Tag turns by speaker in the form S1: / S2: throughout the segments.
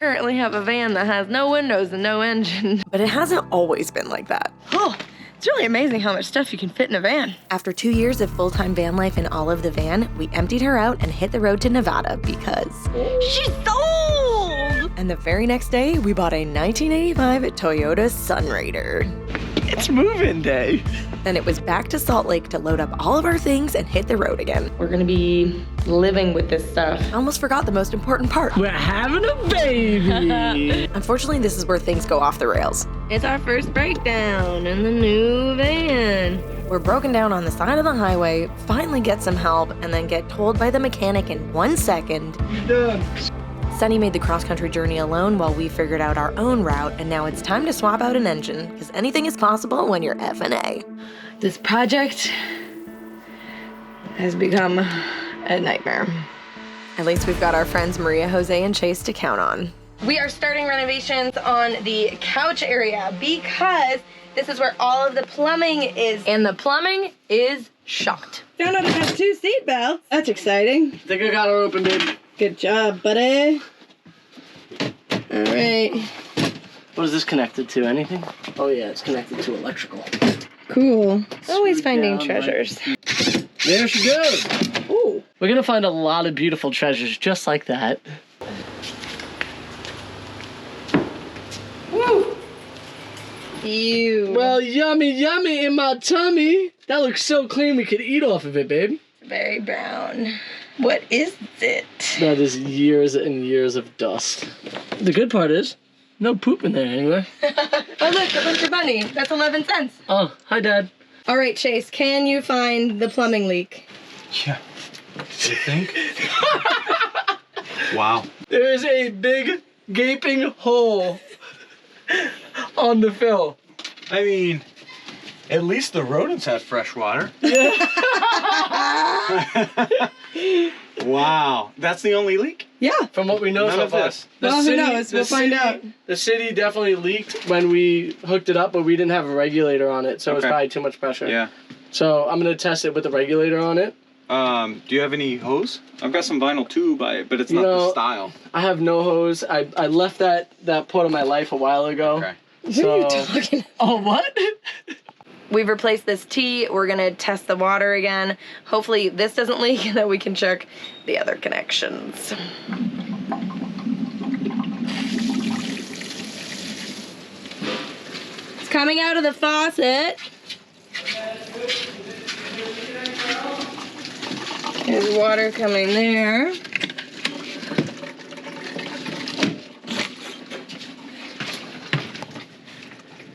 S1: Currently have a van that has no windows and no engine. But it hasn't always been like that. Oh, it's really amazing how much stuff you can fit in a van. After 2 years of full-time van life in all of the van, we emptied her out and hit the road to Nevada because she's sold! And the very next day, we bought a 1985 Toyota Sunraider.
S2: It's move-in day.
S1: Then it was back to Salt Lake to load up all of our things and hit the road again. We're gonna be living with this stuff. I almost forgot the most important part.
S2: We're having a baby.
S1: Unfortunately, this is where things go off the rails. It's our first breakdown in the new van. We're broken down on the side of the highway, finally get some help, and then get told by the mechanic in 1 second.
S2: You're done.
S1: Sunny made the cross-country journey alone while we figured out our own route, and now it's time to swap out an engine, because anything is possible when you're F&A. This project has become a nightmare. At least we've got our friends Maria, Jose, and Chase to count on. We are starting renovations on the couch area because this is where all of the plumbing is. And the plumbing is shot.
S3: Found out it has 2 seat belts. That's exciting.
S2: I think I got her open, babe.
S3: Good job, buddy. All right.
S2: What is this connected to? Anything? Oh yeah, it's connected to electrical.
S3: Cool.
S1: Always finding
S2: down,
S1: treasures.
S2: There she goes.
S3: Ooh.
S2: We're gonna find a lot of beautiful treasures just like that.
S3: Woo.
S1: Ew.
S2: Well, yummy, yummy in my tummy. That looks so clean we could eat off of it, babe.
S1: Very brown. What is it?
S2: That is years and years of dust. The good part is, no poop in there anyway.
S1: Oh look, a bunch of money. That's 11 cents.
S2: Oh, hi, Dad.
S3: All right, Chase, can you find the plumbing leak?
S4: Yeah. You think? Wow.
S2: There is a big gaping hole on the fill.
S4: I mean, at least the rodents have fresh water. Wow. That's the only leak?
S3: Yeah.
S2: From what we know
S4: None
S2: so
S4: of
S2: far.
S4: this.
S3: Well, who knows? We'll find out.
S2: The city definitely leaked when we hooked it up, but we didn't have a regulator on it, so it was
S4: Okay.
S2: probably too much pressure.
S4: Yeah.
S2: So I'm gonna test it with the regulator on it.
S4: Do you have any hose? I've got some vinyl tube, but it's not the style.
S2: I have no hose. I left that part of my life a while ago.
S4: Okay.
S3: What are you talking about?
S2: Oh, what?
S1: We've replaced this T. We're gonna test the water again. Hopefully this doesn't leak and then we can check the other connections. It's coming out of the faucet. There's water coming there.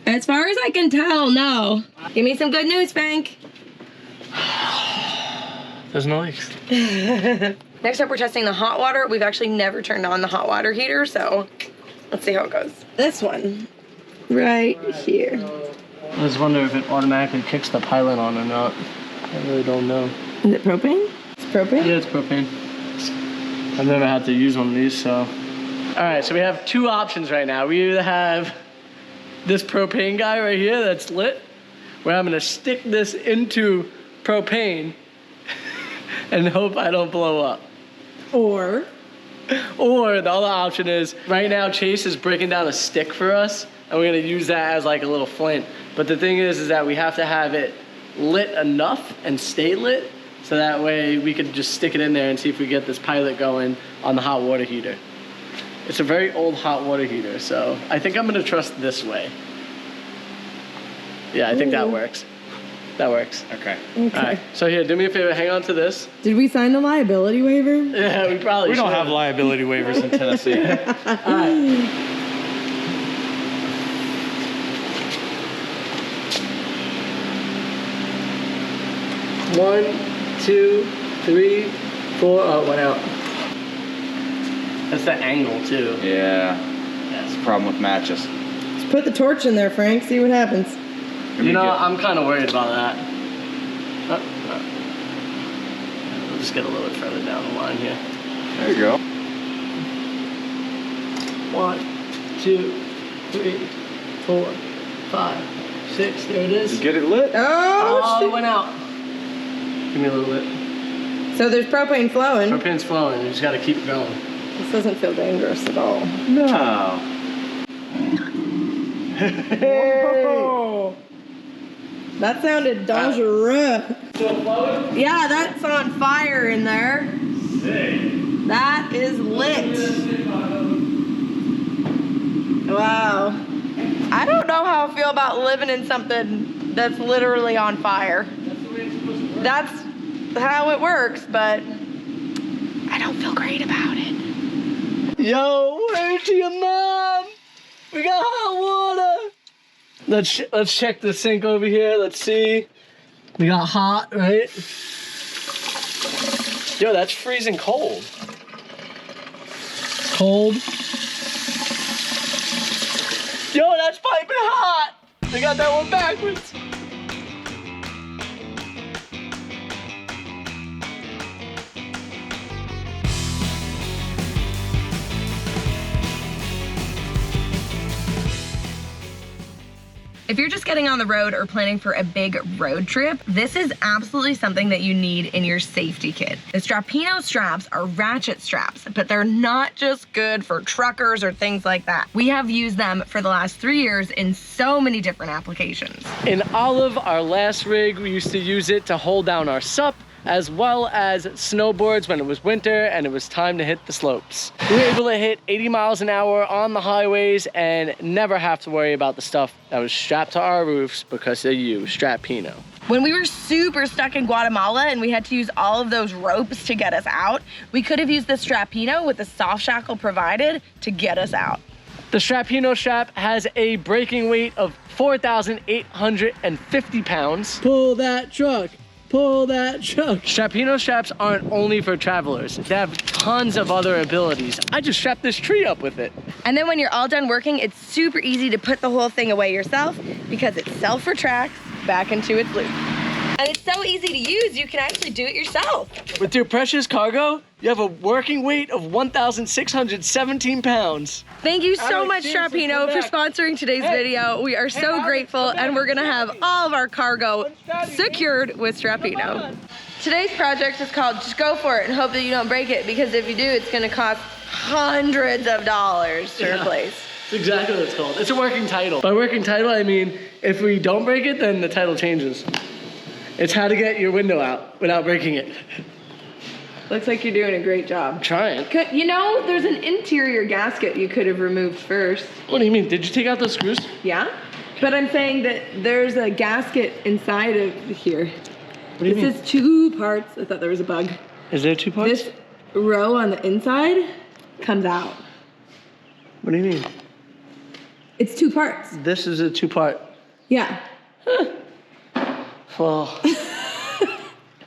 S1: As far as I can tell, no. Give me some good news, Frank.
S2: There's no leaks.
S1: Next up, we're testing the hot water. We've actually never turned on the hot water heater, so let's see how it goes.
S3: This one. Right here.
S2: I just wonder if it automatically kicks the pilot on or not. I really don't know.
S3: Is it propane? It's propane?
S2: Yeah, it's propane. I've never had to use one of these, so. All right, so we have 2 options right now. We either have this propane guy right here that's lit, where I'm gonna stick this into propane and hope I don't blow up.
S3: Or
S2: the other option is, right now Chase is breaking down a stick for us, and we're gonna use that as like a little flint. But the thing is that we have to have it lit enough and stay lit, so that way we could just stick it in there and see if we get this pilot going on the hot water heater. It's a very old hot water heater, so I think I'm gonna trust this way. Yeah, I think that works. That works.
S4: Okay.
S2: All right, so here, do me a favor, hang on to this.
S3: did we sign the liability waiver?
S2: Yeah, we probably
S4: We don't
S2: should.
S4: have liability waivers in Tennessee.
S2: All right. One, 2, 3, 4. Oh, it went out. That's the angle too.
S4: Yeah. That's the problem with matches.
S3: Just put the torch in there, Frank. See what happens.
S2: You know, I'm kind of worried about that. We'll just get a little bit further down the line here.
S4: There you go.
S2: 1, 2, 3, 4, 5, 6. There it is.
S4: Get it lit.
S3: Oh,
S2: It
S3: shit.
S2: went out. Give me a little bit.
S3: So there's propane flowing.
S2: Propane's flowing. You just got to keep it going.
S3: This doesn't feel dangerous at all.
S4: No.
S3: Whoa. That sounded dangerous. Yeah, that's on fire in there. That is lit. Wow. I don't know how I feel about living in something that's literally on fire. That's how it works, but I don't feel great about it.
S2: Yo, where's your mom? We got hot water. Let's check the sink over here. Let's see. We got hot, right? Yo, that's freezing cold. Cold. Yo, that's piping hot. They got that one backwards.
S1: If you're just getting on the road or planning for a big road trip, this is absolutely something that you need in your safety kit. The Strapino straps are ratchet straps, but they're not just good for truckers or things like that. We have used them for the last 3 years in so many different applications.
S2: In Olive, our last rig, we used to use it to hold down our sup, as well as snowboards when it was winter and it was time to hit the slopes. We were able to hit 80 miles an hour on the highways and never have to worry about the stuff that was strapped to our roofs because of you, Strapino.
S1: When we were super stuck in Guatemala and we had to use all of those ropes to get us out, we could have used the Strapino with the soft shackle provided to get us out.
S2: The Strapino strap has a breaking weight of 4,850 pounds. Pull that truck. Pull that truck. Strapino straps aren't only for travelers. They have tons of other abilities. I just strapped this tree up with it.
S1: And then when you're all done working, it's super easy to put the whole thing away yourself because it self-retracts back into its loop. And it's so easy to use, you can actually do it yourself.
S2: With your precious cargo, you have a working weight of 1,617 pounds.
S1: Thank you so much, Strapino, for sponsoring today's video. We are so grateful, and we're gonna have all of our cargo secured with Strapino. Today's project is called Just Go For It and hope that you don't break it, because if you do, it's gonna cost hundreds of dollars to replace.
S2: That's exactly what it's called. It's a working title. By working title, I mean, if we don't break it, then the title changes. It's how to get your window out without breaking it.
S3: Looks like you're doing a great job.
S2: I'm trying.
S3: You know, there's an interior gasket you could have removed first.
S2: What do you mean? Did you take out those screws?
S3: Yeah? But I'm saying that there's a gasket inside of here.
S2: What do you mean?
S3: This is 2 parts. I thought there was a bug.
S2: Is there 2 parts?
S3: This row on the inside comes out.
S2: What do you mean?
S3: It's 2 parts.
S2: This is a 2-part.
S3: Yeah.
S2: Well,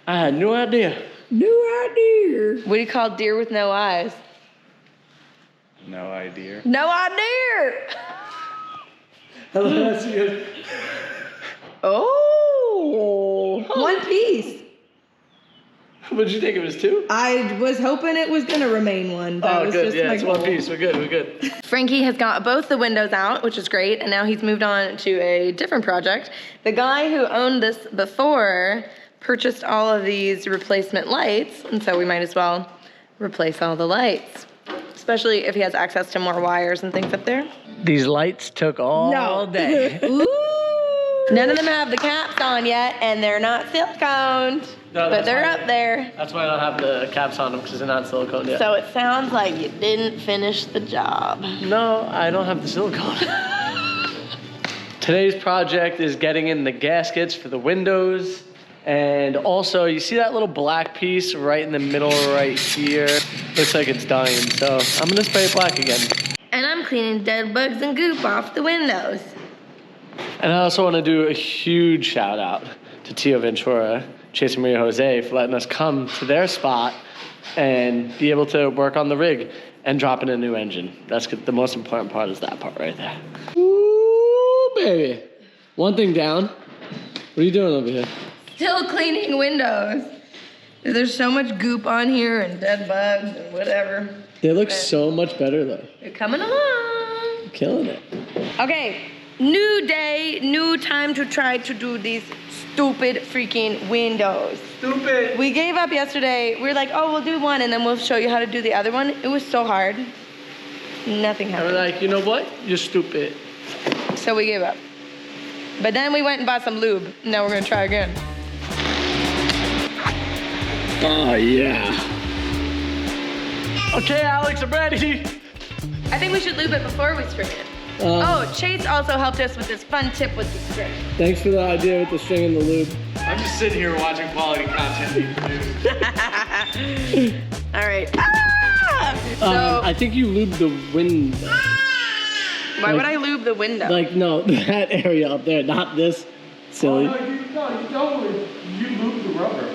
S2: I had no idea.
S3: No idea.
S1: What do you call deer with no eyes?
S4: No idea.
S1: No idea!
S2: That's good.
S3: Oh, one piece.
S2: What did you think it was 2?
S3: I was hoping it was gonna remain one. That was
S2: good.
S3: just
S2: Yeah,
S3: my
S2: it's 1
S3: goal.
S2: piece. We're good.
S1: Frankie has got both the windows out, which is great, and now he's moved on to a different project. The guy who owned this before purchased all of these replacement lights, and so we might as well replace all the lights, especially if he has access to more wires and things up there.
S2: These lights took all day.
S1: Ooh. None of them have the caps on yet, and they're not siliconed,
S2: No,
S1: but they're
S2: why
S1: up there.
S2: That's why I don't have the caps on them, because they're not silicone yet.
S1: So it sounds like you didn't finish the job.
S2: No, I don't have the silicone. Today's project is getting in the gaskets for the windows. And also, you see that little black piece right in the middle right here? Looks like it's dying, so I'm gonna spray it black again.
S1: And I'm cleaning dead bugs and goop off the windows.
S2: And I also wanna do a huge shout out to Tio Ventura, Chase and Maria Jose, for letting us come to their spot and be able to work on the rig and drop in a new engine. That's the most important part, is that part right there. Ooh, baby. One thing down. What are you doing over here?
S1: Still cleaning windows. There's so much goop on here and dead bugs and whatever.
S2: They look so much better though.
S1: You're coming along.
S2: Killing it.
S1: Okay,
S3: New day, new time to try to do these stupid freaking windows.
S2: Stupid.
S3: We gave up yesterday. We were like, oh, we'll do one and then we'll show you how to do the other one. It was so hard. Nothing
S2: I
S3: happened.
S2: was like, you know what? You're stupid.
S3: So we gave up. But then we went and bought some lube. Now we're gonna try again.
S2: Oh, yeah. Okay, Alex, I'm ready.
S3: I think we should lube it before we string it. Oh, Chase also helped us with this fun tip with the string.
S2: Thanks for the idea with the string and the lube.
S4: I'm just sitting here watching quality content being produced.
S3: All right. Ah! So,
S2: I think you lubed the window.
S3: why would I lube the window?
S2: Like, no, that area up there, not this. Silly.
S4: No, you don't. You move the rubber.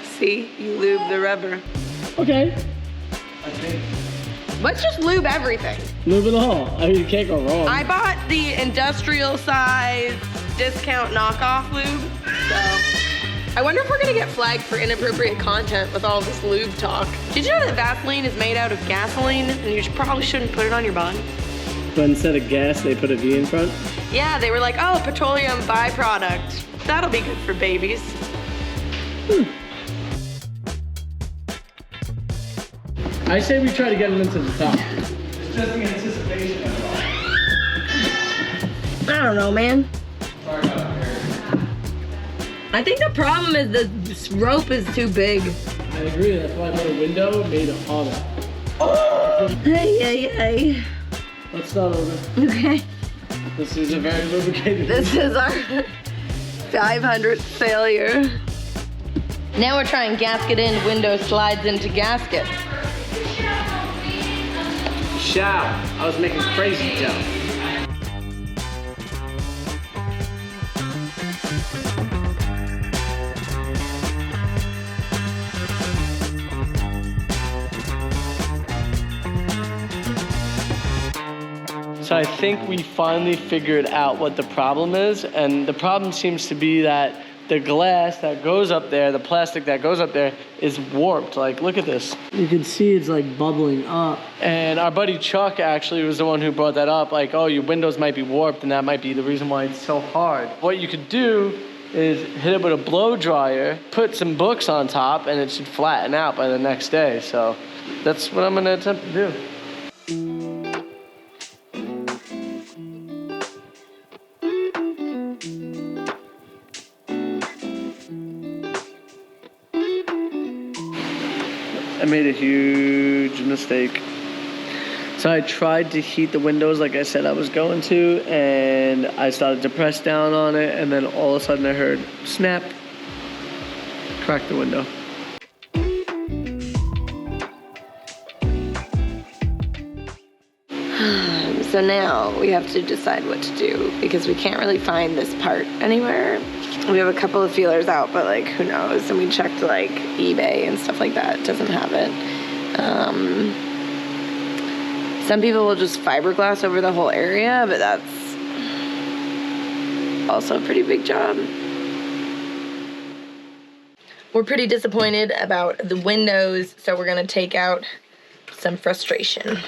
S3: See, you lube the rubber.
S2: Okay.
S4: I think.
S3: Let's just lube everything.
S2: Lube it all. I mean, you can't go wrong.
S3: I bought the industrial size discount knockoff lube. So I wonder if we're gonna get flagged for inappropriate content with all this lube talk. Did you know that Vaseline is made out of gasoline and you probably shouldn't put it on your body?
S2: But instead of gas, they put a V in front.
S3: Yeah, they were like, oh, petroleum byproduct. That'll be good for babies.
S2: I say we try to get them into the top.
S4: It's just the anticipation of it all.
S3: I don't know, man.
S4: Sorry about that.
S3: I think the problem is this rope is too big.
S2: I agree. That's why I put a window and made it harder.
S3: Hey.
S2: Let's start over.
S3: Okay.
S2: This is a very lubricated.
S3: This is our 500th failure. Now we're trying gasket in, window slides into gasket.
S2: Shout. I was making crazy jump. So I think we finally figured out what the problem is, and the problem seems to be that the glass that goes up there, the plastic that goes up there, is warped. Like, look at this. You can see it's like bubbling up. And our buddy Chuck actually was the one who brought that up. Like, oh, your windows might be warped, and that might be the reason why it's so hard. What you could do is hit it with a blow dryer, put some books on top, and it should flatten out by the next day. So that's what I'm gonna attempt to do. I made a huge mistake. So I tried to heat the windows like I said I was going to, and I started to press down on it, and then all of a sudden I heard snap, cracked the window.
S3: So now we have to decide what to do because we can't really find this part anywhere. We have a couple of feelers out, but like, who knows? And we checked like eBay and stuff like that. It doesn't have it. Some people will just fiberglass over the whole area, but that's also a pretty big job. We're pretty disappointed about the windows, so we're gonna take out some frustration.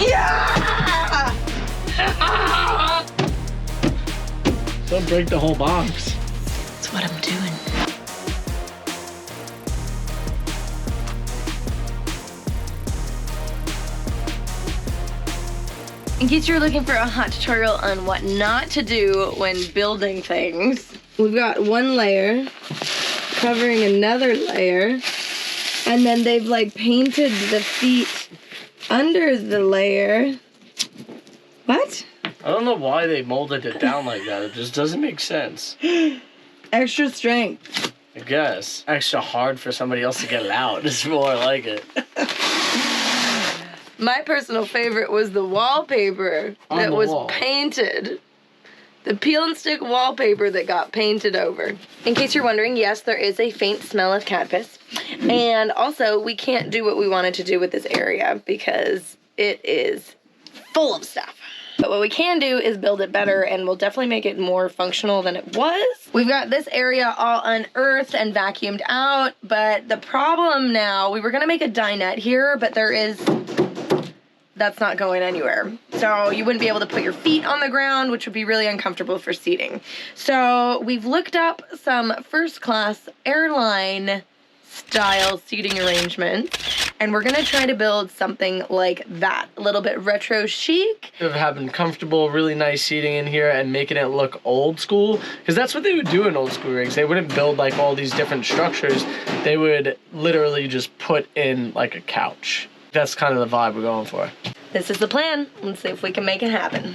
S3: Yeah!
S2: Don't break the whole box.
S3: That's what I'm doing. In case you're looking for a hot tutorial on what not to do when building things, we've got one layer covering another layer, and then they've like painted the feet under the layer. What?
S2: I don't know why they molded it down like that. It just doesn't make sense.
S3: Extra strength.
S2: I guess. Extra hard for somebody else to get it out. It's more like it.
S3: My personal favorite was the wallpaper that was painted. The peel and stick wallpaper that got painted over. In case you're wondering, yes, there is a faint smell of cat piss. And also, we can't do what we wanted to do with this area because it is full of stuff. But what we can do is build it better, and we'll definitely make it more functional than it was. We've got this area all unearthed and vacuumed out, but the problem now, we were gonna make a dinette here, but there is that's not going anywhere. So you wouldn't be able to put your feet on the ground, which would be really uncomfortable for seating. So we've looked up some first class airline style seating arrangements, and we're gonna try to build something like that. A little bit retro chic.
S2: Of having comfortable, really nice seating in here and making it look old school. Because that's what they would do in old school rigs. They wouldn't build like all these different structures. They would literally just put in like a couch. That's kind of the vibe we're going for.
S3: This is the plan. Let's see if we can make it happen.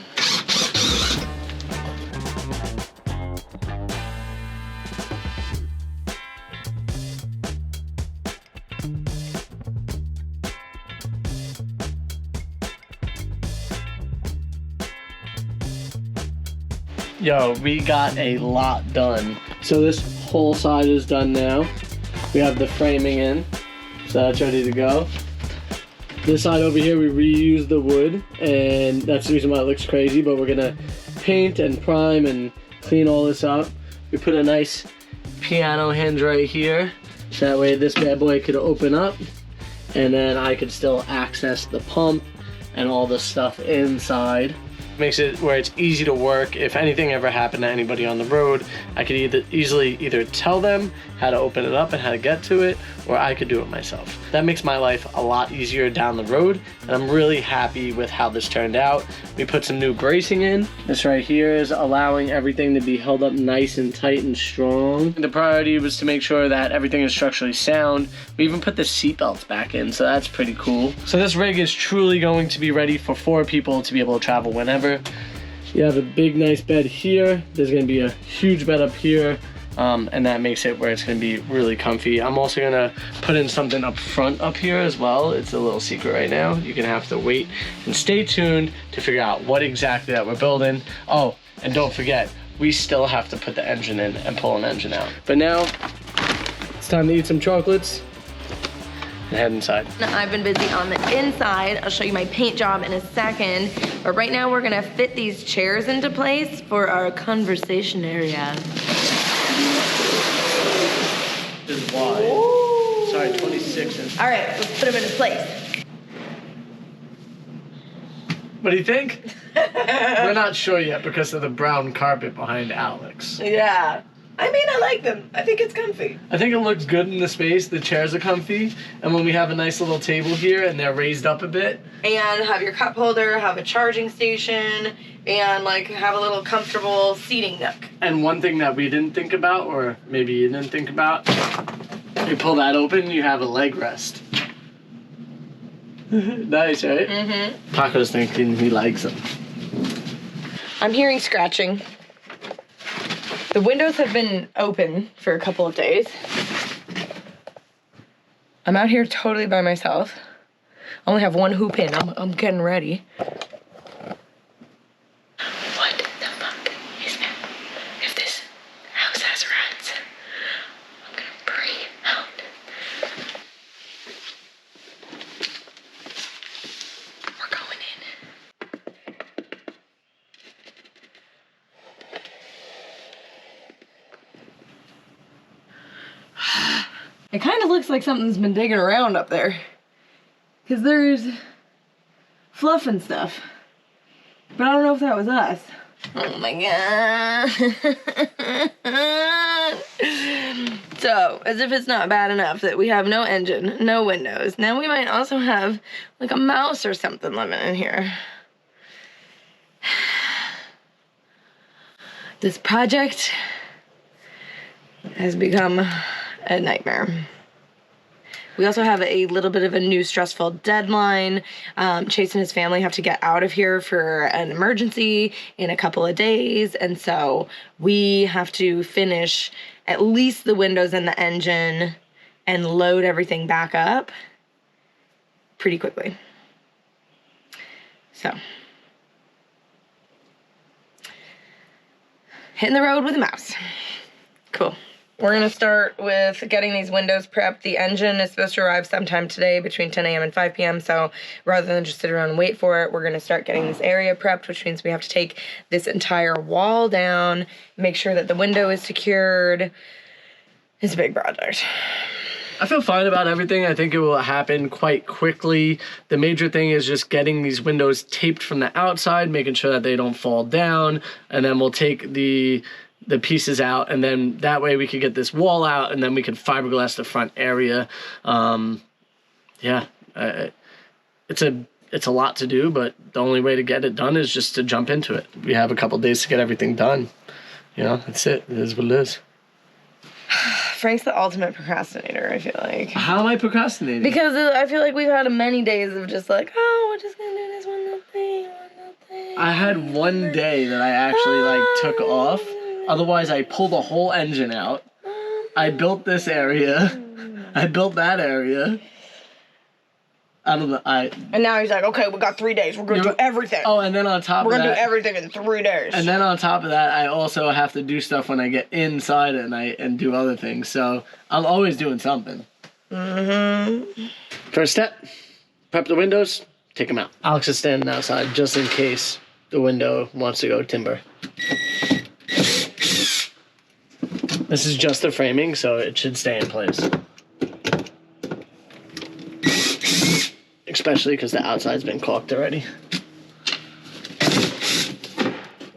S2: Yo, we got a lot done. So this whole side is done now. We have the framing in, so that's ready to go. This side over here, we reused the wood, and that's the reason why it looks crazy, but we're gonna paint and prime and clean all this up. We put a nice piano hinge right here, so that way this bad boy could open up, and then I could still access the pump and all the stuff inside. Makes it where it's easy to work. If anything ever happened to anybody on the road, I could easily either tell them how to open it up and how to get to it, or I could do it myself. That makes my life a lot easier down the road, and I'm really happy with how this turned out. We put some new bracing in. This right here is allowing everything to be held up nice and tight and strong. The priority was to make sure that everything is structurally sound. We even put the seat belts back in, so that's pretty cool. So this rig is truly going to be ready for 4 people to be able to travel whenever. You have a big nice bed here. There's gonna be a huge bed up here, and that makes it where it's gonna be really comfy. I'm also gonna put in something up front up here as well. It's a little secret right now. You're gonna have to wait and stay tuned to figure out what exactly that we're building. Oh, and don't forget, we still have to put the engine in and pull an engine out. But now, it's time to eat some chocolates and head inside.
S3: I've been busy on the inside. I'll show you my paint job in a second. But right now we're gonna fit these chairs into place for our conversation area.
S2: This is wide.
S3: Ooh.
S2: Sorry, 26 inches.
S3: All right, let's put them into place.
S2: What do you think? We're not sure yet because of the brown carpet behind Alex.
S3: Yeah. I mean, I like them. I think it's comfy.
S2: I think it looks good in the space. The chairs are comfy. And when we have a nice little table here and they're raised up a bit.
S3: And have your cup holder, have a charging station, and like have a little comfortable seating nook.
S2: And one thing that we didn't think about, or maybe you didn't think about, you pull that open, you have a leg rest. Nice, right? Mm-hmm. Paco's thinking he likes them.
S3: I'm hearing scratching. The windows have been open for a couple of days. I'm out here totally by myself. I only have one hoop in. I'm getting ready. What the fuck is that? If this house has rats, I'm gonna freak out. We're going in. It kind of looks like something's been digging around up there. Because there's fluff and stuff. But I don't know if that was us. Oh my god. So, as if it's not bad enough that we have no engine, no windows. Now we might also have like a mouse or something living in here. This project has become a nightmare. We also have a little bit of a new stressful deadline. Chase and his family have to get out of here for an emergency in a couple of days. And so we have to finish at least the windows and the engine and load everything back up pretty quickly. So, hitting the road with a mouse. Cool. We're gonna start with getting these windows prepped. The engine is supposed to arrive sometime today between 10 a.m. and 5 p.m. So rather than just sit around and wait for it, we're gonna start getting this area prepped, which means we have to take this entire wall down, make sure that the window is secured. It's a big project.
S2: I feel fine about everything. I think it will happen quite quickly. The major thing is just getting these windows taped from the outside, making sure that they don't fall down, and then we'll take the pieces out, and then that way we could get this wall out, and then we could fiberglass the front area. It's a lot to do, but the only way to get it done is just to jump into it. We have a couple days to get everything done. You know, that's it. It is what it is.
S3: Frank's the ultimate procrastinator, I feel like.
S2: How am I procrastinating?
S3: Because I feel like we've had many days of just like, oh, we're just gonna do this one little thing.
S2: I had one day that I actually took off. Otherwise, I pulled the whole engine out. I built this area. I built that area. And
S3: now he's like, okay, we got 3 days. We're gonna do everything.
S2: Oh, and then on top of that,
S3: we're gonna do everything in 3 days.
S2: And then on top of that, I also have to do stuff when I get inside at night and do other things. So I'm always doing something. Mm-hmm. First step, prep the windows, take them out. Alex is standing outside just in case the window wants to go timber. This is just the framing, so it should stay in place. Especially because the outside's been caulked already.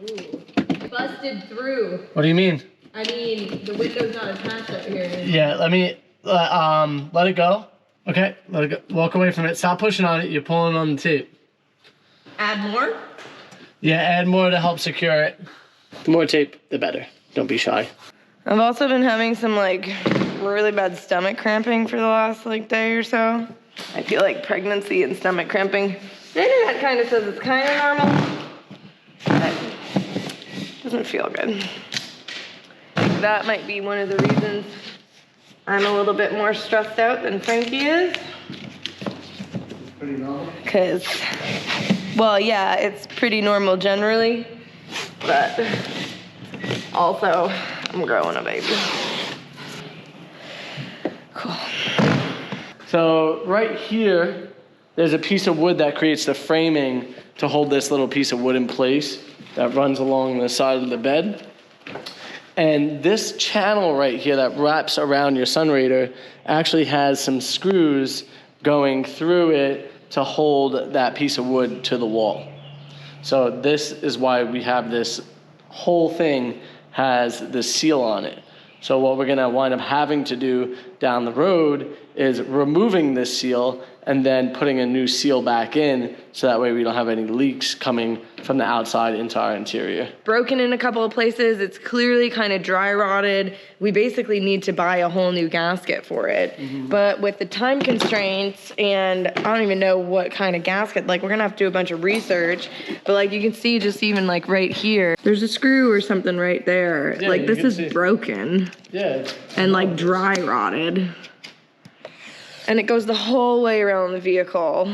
S1: Ooh, busted through.
S2: What do you mean?
S1: I mean, the window's not attached up here.
S2: Yeah, let it go. Okay, let it go. Walk away from it. Stop pushing on it. You're pulling on the tape.
S3: Add more?
S2: Yeah, add more to help secure it. The more tape, the better. Don't be shy.
S3: I've also been having some really bad stomach cramping for the last day or so. I feel like pregnancy and stomach cramping. The internet kind of says it's kind of normal, but it doesn't feel good. That might be one of the reasons I'm a little bit more stressed out than Frankie is.
S2: Pretty normal?
S3: Because, well, yeah, it's pretty normal generally, but also I'm growing a baby. Cool.
S2: So right here, there's a piece of wood that creates the framing to hold this little piece of wood in place that runs along the side of the bed. And this channel right here that wraps around your sunraider actually has some screws going through it to hold that piece of wood to the wall. So this is why we have this whole thing has this seal on it. So what we're gonna wind up having to do down the road is removing this seal and then putting a new seal back in so that way we don't have any leaks coming from the outside into our interior.
S3: Broken in a couple of places. It's clearly kind of dry rotted. We basically need to buy a whole new gasket for it. Mm-hmm. But with the time constraints, and I don't even know what kind of gasket, we're gonna have to do a bunch of research, but you can see just even right here, there's a screw or something right there.
S2: Yeah,
S3: this is broken.
S2: Yeah.
S3: And dry rotted. And it goes the whole way around the vehicle,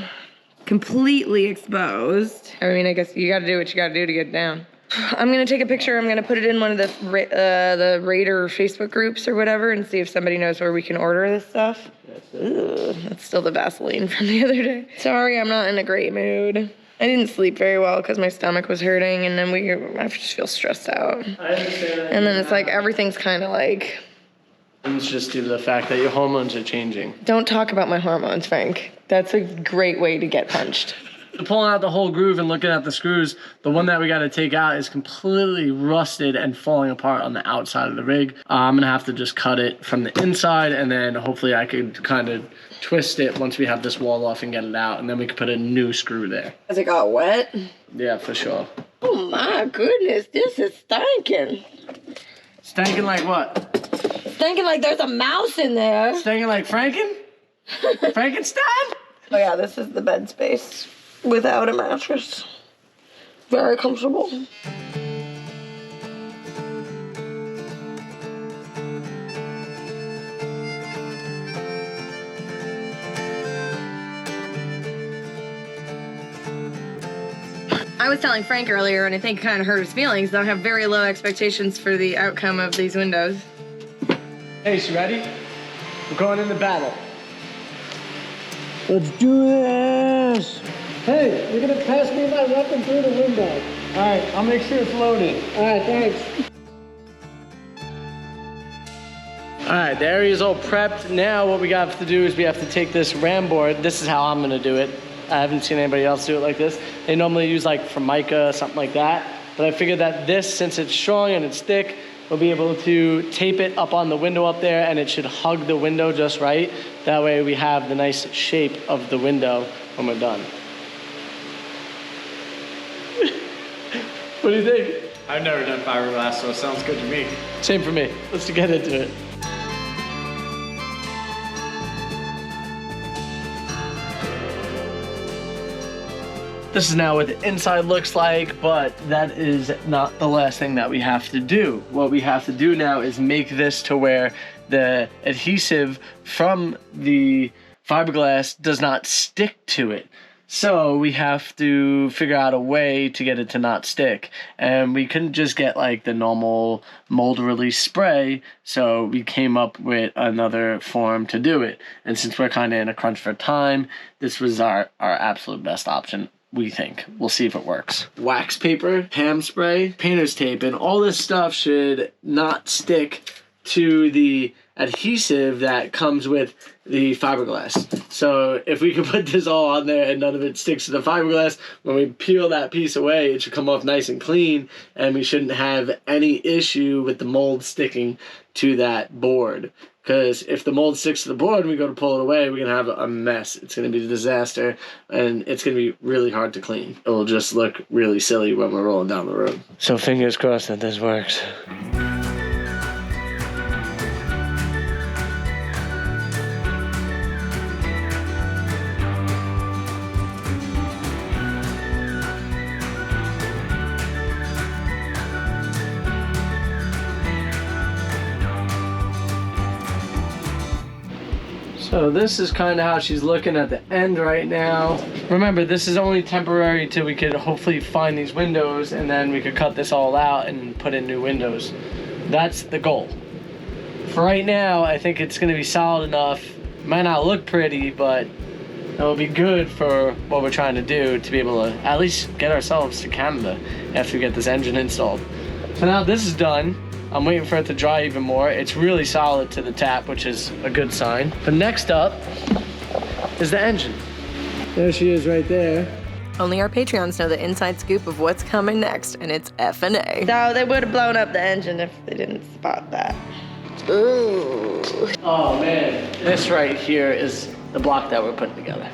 S3: completely exposed. I mean, I guess you gotta do what you gotta do to get it down. I'm gonna take a picture, I'm gonna put it in one of the Raider Facebook groups or whatever and see if somebody knows where we can order this stuff. Ugh, that's still the Vaseline from the other day. Sorry, I'm not in a great mood. I didn't sleep very well because my stomach was hurting, and then I just feel stressed out.
S2: I understand that.
S3: And then it's everything's kind of
S2: It's just due to the fact that your hormones are changing.
S3: Don't talk about my hormones, Frank. That's a great way to get punched.
S2: Pulling out the whole groove and looking at the screws, the one that we got to take out is completely rusted and falling apart on the outside of the rig. I'm gonna have to just cut it from the inside, and then hopefully I could kind of twist it once we have this wall off and get it out, and then we could put a new screw there.
S3: Has it got wet?
S2: Yeah, for sure.
S3: Oh my goodness, this is stinking.
S2: Stinking like what?
S3: Stinking like there's a mouse in there.
S2: Stinking like Frankenstein?
S3: Oh yeah, this is the bed space without a mattress. Very comfortable. I was telling Frank earlier, and I think it kind of hurt his feelings, that I have very low expectations for the outcome of these windows.
S2: Hey, you ready? We're going into battle. Let's do this! Hey, you're gonna pass me my weapon through the window. All right, I'll make sure it's loaded. All right, thanks. All All right, the area is all prepped. Now what we have to do is we have to take this ram board. This is how I'm gonna do it. I haven't seen anybody else do it like this. They normally use like Formica, something like that. But I figured that this, since it's strong and it's thick, we'll be able to tape it up on the window up there, and it should hug the window just right. That way we have the nice shape of the window when we're done. What do you think?
S4: I've never done fiberglass, so it sounds good to me.
S2: Same for me. Let's get into it. This is now what the inside looks like, but that is not the last thing that we have to do. What we have to do now is make this to where the adhesive from the fiberglass does not stick to it. So we have to figure out a way to get it to not stick. And we couldn't just get like the normal mold release spray, so we came up with another form to do it. And since we're kind of in a crunch for time, this was our absolute best option, we think. We'll see if it works. Wax paper, ham spray, painter's tape, and all this stuff should not stick to the adhesive that comes with the fiberglass. So if we can put this all on there and none of it sticks to the fiberglass, when we peel that piece away, it should come off nice and clean, and we shouldn't have any issue with the mold sticking to that board. Because if the mold sticks to the board and we go to pull it away, we're going to have a mess. It's going to be a disaster, and it's going to be really hard to clean. It will just look really silly when we're rolling down the road. So fingers crossed that this works. So this is kind of how she's looking at the end right now. Remember, this is only temporary till we could hopefully find these windows, and then we could cut this all out and put in new windows. That's the goal. For right now, I think it's gonna be solid enough. Might not look pretty, but it'll be good for what we're trying to do, to be able to at least get ourselves to Canada after we get this engine installed. So now this is done. I'm waiting for it to dry even more. It's really solid to the tap, which is a good sign. But next up is the engine. There she is right there.
S1: Only our Patreons know the inside scoop of what's coming next, and it's F&A.
S3: No, they would have blown up the engine if they didn't spot that.
S1: Ooh.
S2: Oh man, this right here is the block that we're putting together.